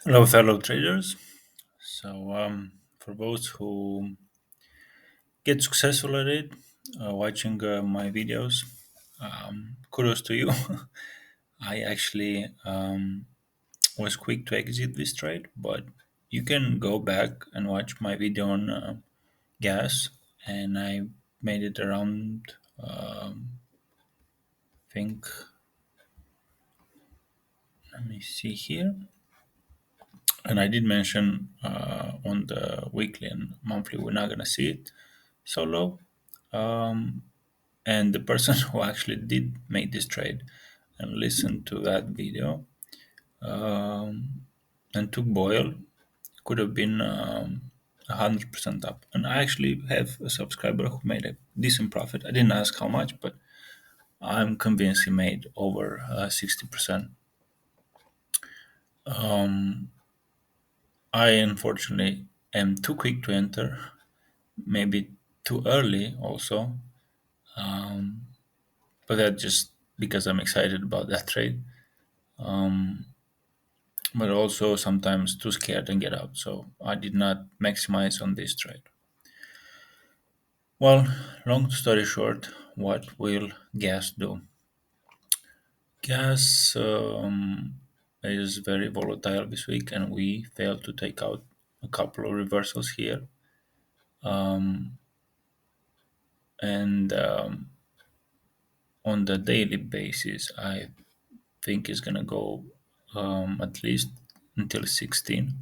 Hello, fellow traders. For those who get successful at it, watching my videos, kudos to you. I actually was quick to exit this trade, but you can go back and watch my video on gas, and I made it around. Think, let me see here, and I did mention on the weekly and monthly we're not gonna see it so low. Um, and the person who actually did make this trade and listened to that video um, and took Boyle could have been 100% up. And I actually have a subscriber who made a decent profit. I didn't ask how much, but I'm convinced he made over 60%. I unfortunately am too quick to enter, maybe too early also, but that's just because I'm excited about that trade. But also sometimes too scared and get out. So I did not maximize on this trade. Well, long story short, what will gas do? Gas is very volatile this week, and we failed to take out a couple of reversals here. And on the daily basis, I think it's gonna go at least until 16.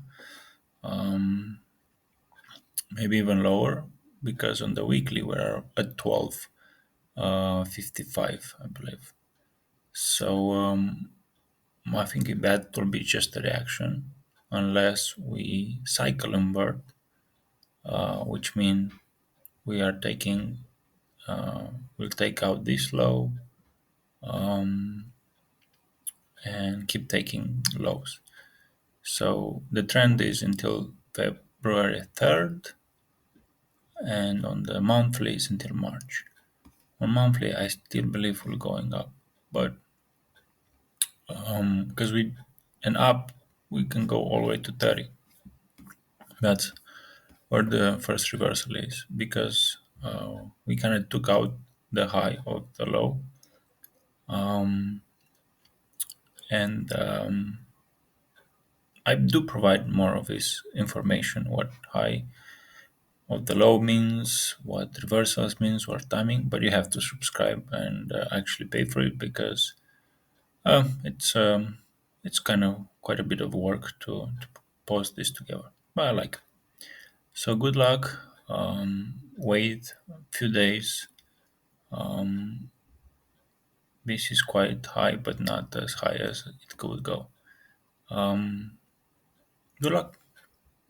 Maybe even lower, because on the weekly we're at 12 55, I believe. So I think that will be just a reaction unless we cycle invert, which means we are taking we'll take out this low and keep taking lows. So the trend is until February 3rd, and on the monthly is until March. On monthly, I still believe we're going up, but because we and up, we can go all the way to 30. That's where the first reversal is, because we kind of took out the high of the low, and I do provide more of this information: what high of the low means, what reversals means, what timing. But you have to subscribe and actually pay for it, because it's kind of quite a bit of work to post this together. But I like it. So good luck. Wait a few days. This is quite high, but not as high as it could go. Good luck.